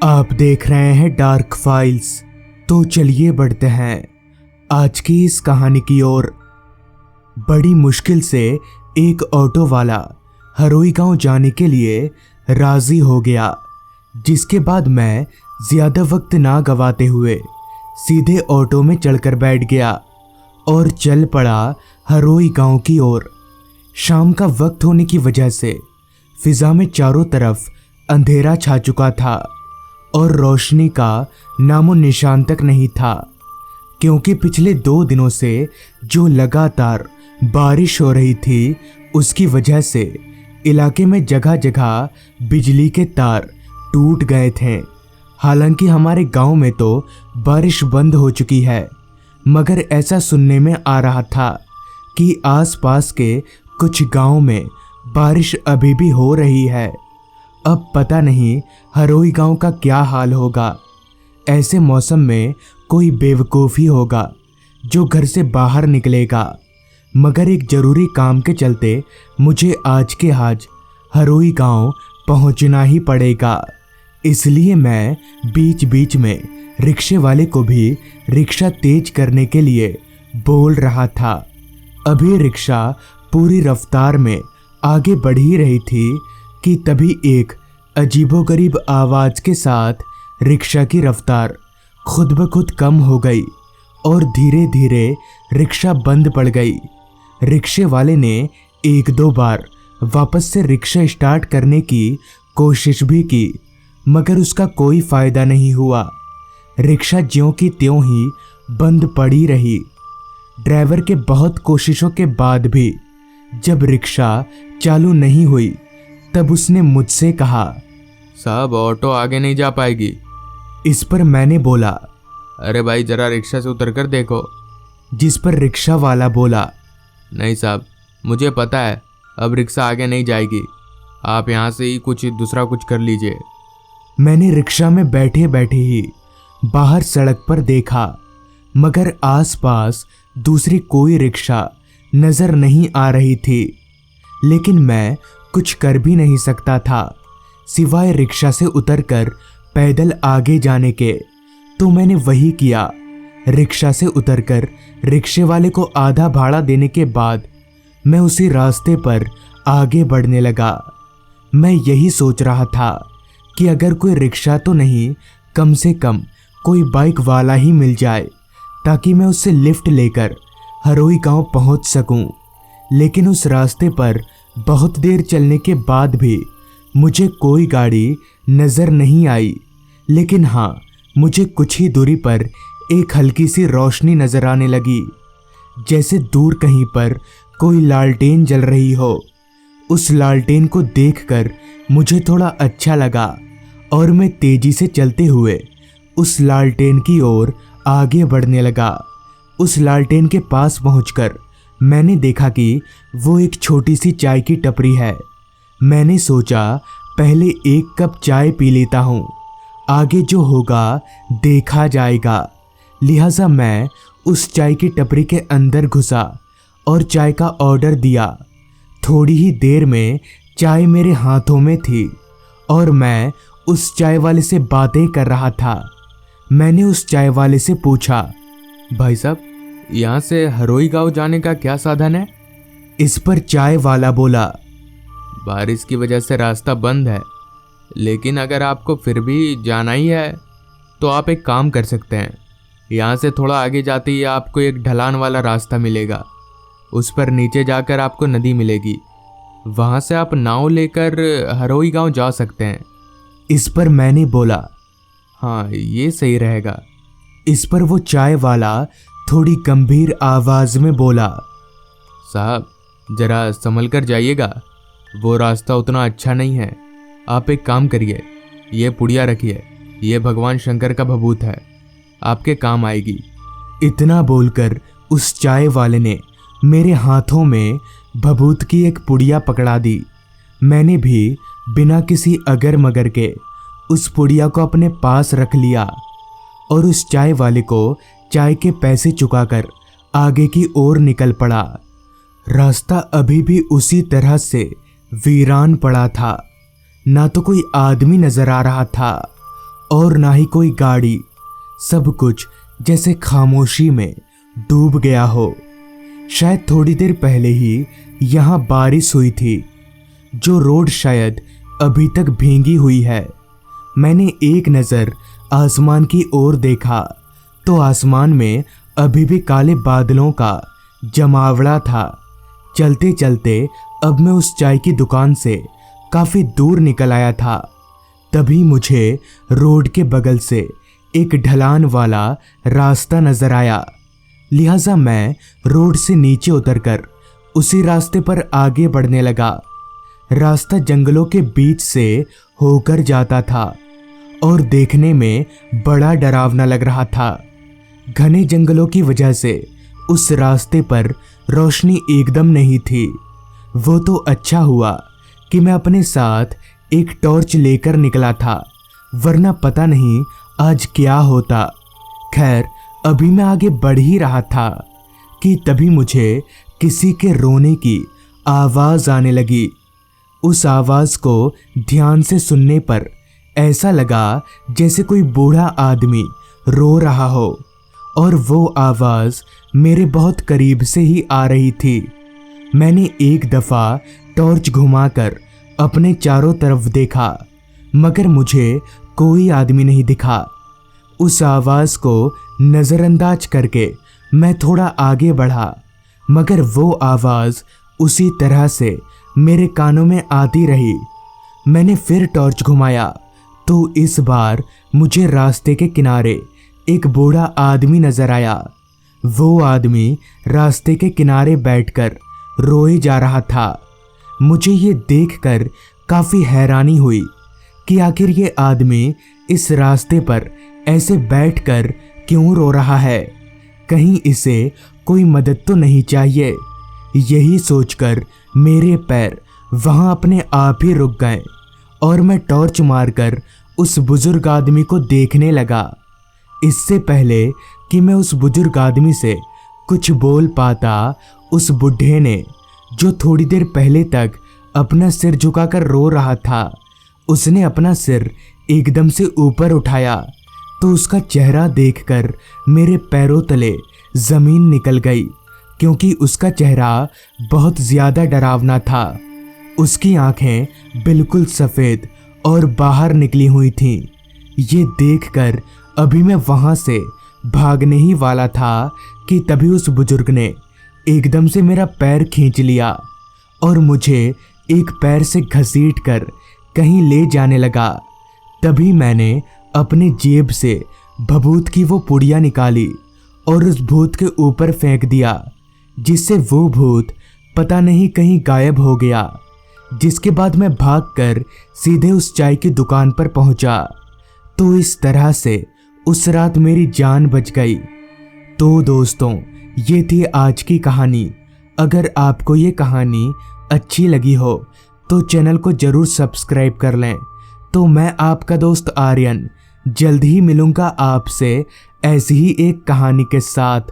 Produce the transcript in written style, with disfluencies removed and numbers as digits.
आप देख रहे हैं डार्क फाइल्स। तो चलिए बढ़ते हैं आज की इस कहानी की ओर। बड़ी मुश्किल से एक ऑटो वाला हरोई गांव जाने के लिए राजी हो गया, जिसके बाद मैं ज्यादा वक्त ना गवाते हुए सीधे ऑटो में चढ़कर बैठ गया और चल पड़ा हरोई गांव की ओर। शाम का वक्त होने की वजह से फिजा में चारों तरफ अंधेरा छा चुका था और रोशनी का नामो निशान तक नहीं था, क्योंकि पिछले 2 दिनों से जो लगातार बारिश हो रही थी उसकी वजह से इलाके में जगह जगह बिजली के तार टूट गए थे। हालांकि हमारे गांव में तो बारिश बंद हो चुकी है, मगर ऐसा सुनने में आ रहा था कि आसपास के कुछ गांव में बारिश अभी भी हो रही है। अब पता नहीं हरोई गांव का क्या हाल होगा। ऐसे मौसम में कोई बेवकूफ़ ही होगा जो घर से बाहर निकलेगा, मगर एक ज़रूरी काम के चलते मुझे आज के आज हरोई गांव पहुंचना ही पड़ेगा। इसलिए मैं बीच बीच में रिक्शे वाले को भी रिक्शा तेज करने के लिए बोल रहा था। अभी रिक्शा पूरी रफ्तार में आगे बढ़ ही रही थी कि तभी एक अजीबोगरीब आवाज़ के साथ रिक्शा की रफ्तार खुद ब खुद कम हो गई और धीरे धीरे रिक्शा बंद पड़ गई। रिक्शे वाले ने 1-2 बार वापस से रिक्शा स्टार्ट करने की कोशिश भी की, मगर उसका कोई फ़ायदा नहीं हुआ। रिक्शा ज्यों की त्यों ही बंद पड़ी रही। ड्राइवर के बहुत कोशिशों के बाद भी जब रिक्शा चालू नहीं हुई तब उसने मुझसे कहा, साहब ऑटो आगे नहीं जा पाएगी। इस पर मैंने बोला, अरे भाई जरा रिक्शा से उतर कर देखो। जिस पर रिक्शा वाला बोला, नहीं साहब मुझे पता है अब रिक्शा आगे नहीं जाएगी, आप यहाँ से ही दूसरा कुछ कर लीजिए। मैंने रिक्शा में बैठे बैठे ही बाहर सड़क पर देखा, मगर आसपास दूसरी कोई रिक्शा नजर नहीं आ रही थी। लेकिन मैं कुछ कर भी नहीं सकता था सिवाय रिक्शा से उतरकर पैदल आगे जाने के। तो मैंने वही किया। रिक्शा से उतरकर रिक्शे वाले को आधा भाड़ा देने के बाद मैं उसी रास्ते पर आगे बढ़ने लगा। मैं यही सोच रहा था कि अगर कोई रिक्शा तो नहीं, कम से कम कोई बाइक वाला ही मिल जाए ताकि मैं उससे लिफ्ट लेकर हरोई गांव पहुंच सकूं। लेकिन उस रास्ते पर बहुत देर चलने के बाद भी मुझे कोई गाड़ी नज़र नहीं आई। लेकिन हाँ, मुझे कुछ ही दूरी पर एक हल्की सी रोशनी नज़र आने लगी, जैसे दूर कहीं पर कोई लालटेन जल रही हो। उस लालटेन को देखकर मुझे थोड़ा अच्छा लगा और मैं तेज़ी से चलते हुए उस लालटेन की ओर आगे बढ़ने लगा। उस लालटेन के पास पहुंचकर मैंने देखा कि वो एक छोटी सी चाय की टपरी है। मैंने सोचा पहले 1 कप चाय पी लेता हूँ, आगे जो होगा देखा जाएगा। लिहाजा मैं उस चाय की टपरी के अंदर घुसा और चाय का ऑर्डर दिया। थोड़ी ही देर में चाय मेरे हाथों में थी और मैं उस चाय वाले से बातें कर रहा था। मैंने उस चाय वाले से पूछा, भाई साहब यहाँ से हरोई गांव जाने का क्या साधन है? इस पर चाय वाला बोला, बारिश की वजह से रास्ता बंद है, लेकिन अगर आपको फिर भी जाना ही है तो आप एक काम कर सकते हैं। यहाँ से थोड़ा आगे जाते ही आपको एक ढलान वाला रास्ता मिलेगा, उस पर नीचे जाकर आपको नदी मिलेगी, वहाँ से आप नाव लेकर हरोई गांव जा सकते हैं। इस पर मैंने बोला, हाँ ये सही रहेगा। इस पर वो चाय वाला थोड़ी गंभीर आवाज़ में बोला, साहब जरा संभल कर जाइएगा, वो रास्ता उतना अच्छा नहीं है। आप एक काम करिए, ये पुड़िया रखिए, ये भगवान शंकर का भभूत है, आपके काम आएगी। इतना बोलकर उस चाय वाले ने मेरे हाथों में भभूत की एक पुड़िया पकड़ा दी। मैंने भी बिना किसी अगर मगर के उस पुड़िया को अपने पास रख लिया और उस चाय वाले को चाय के पैसे चुकाकर आगे की ओर निकल पड़ा। रास्ता अभी भी उसी तरह से वीरान पड़ा था। ना तो कोई आदमी नजर आ रहा था और ना ही कोई गाड़ी। सब कुछ जैसे खामोशी में डूब गया हो। शायद थोड़ी देर पहले ही यहाँ बारिश हुई थी, जो रोड शायद अभी तक भींगी हुई है। मैंने एक नज़र आसमान की ओर देखा तो आसमान में अभी भी काले बादलों का जमावड़ा था। चलते चलते अब मैं उस चाय की दुकान से काफ़ी दूर निकल आया था। तभी मुझे रोड के बगल से एक ढलान वाला रास्ता नज़र आया। लिहाजा मैं रोड से नीचे उतरकर उसी रास्ते पर आगे बढ़ने लगा। रास्ता जंगलों के बीच से होकर जाता था और देखने में बड़ा डरावना लग रहा था। घने जंगलों की वजह से उस रास्ते पर रोशनी एकदम नहीं थी। वो तो अच्छा हुआ कि मैं अपने साथ एक टॉर्च लेकर निकला था, वरना पता नहीं आज क्या होता। खैर, अभी मैं आगे बढ़ ही रहा था कि तभी मुझे किसी के रोने की आवाज़ आने लगी। उस आवाज़ को ध्यान से सुनने पर ऐसा लगा जैसे कोई बूढ़ा आदमी रो रहा हो, और वो आवाज़ मेरे बहुत करीब से ही आ रही थी। मैंने एक दफ़ा टॉर्च घुमाकर अपने चारों तरफ देखा, मगर मुझे कोई आदमी नहीं दिखा। उस आवाज़ को नज़रअंदाज करके मैं थोड़ा आगे बढ़ा, मगर वो आवाज़ उसी तरह से मेरे कानों में आती रही। मैंने फिर टॉर्च घुमाया तो इस बार मुझे रास्ते के किनारे एक बूढ़ा आदमी नजर आया। वो आदमी रास्ते के किनारे बैठकर रोए जा रहा था। मुझे ये देखकर काफ़ी हैरानी हुई कि आखिर ये आदमी इस रास्ते पर ऐसे बैठकर क्यों रो रहा है। कहीं इसे कोई मदद तो नहीं चाहिए। यही सोचकर मेरे पैर वहाँ अपने आप ही रुक गए और मैं टॉर्च मारकर उस बुजुर्ग आदमी को देखने लगा। इससे पहले कि मैं उस बुजुर्ग आदमी से कुछ बोल पाता, उस बुढ़े ने, जो थोड़ी देर पहले तक अपना सिर झुकाकर रो रहा था, उसने अपना सिर एकदम से ऊपर उठाया तो उसका चेहरा देखकर मेरे पैरों तले ज़मीन निकल गई, क्योंकि उसका चेहरा बहुत ज़्यादा डरावना था। उसकी आंखें बिल्कुल सफ़ेद और बाहर निकली हुई थीं। ये देखकर अभी मैं वहाँ से भागने ही वाला था कि तभी उस बुजुर्ग ने एकदम से मेरा पैर खींच लिया और मुझे एक पैर से घसीटकर कहीं ले जाने लगा। तभी मैंने अपने जेब से भभूत की वो पुड़िया निकाली और उस भूत के ऊपर फेंक दिया, जिससे वो भूत पता नहीं कहीं गायब हो गया। जिसके बाद मैं भागकर सीधे उस चाय की दुकान पर पहुंचा। तो इस तरह से उस रात मेरी जान बच गई। तो दोस्तों, ये थी आज की कहानी। अगर आपको ये कहानी अच्छी लगी हो तो चैनल को ज़रूर सब्सक्राइब कर लें। तो मैं आपका दोस्त आर्यन जल्द ही मिलूँगा आपसे ऐसी ही एक कहानी के साथ।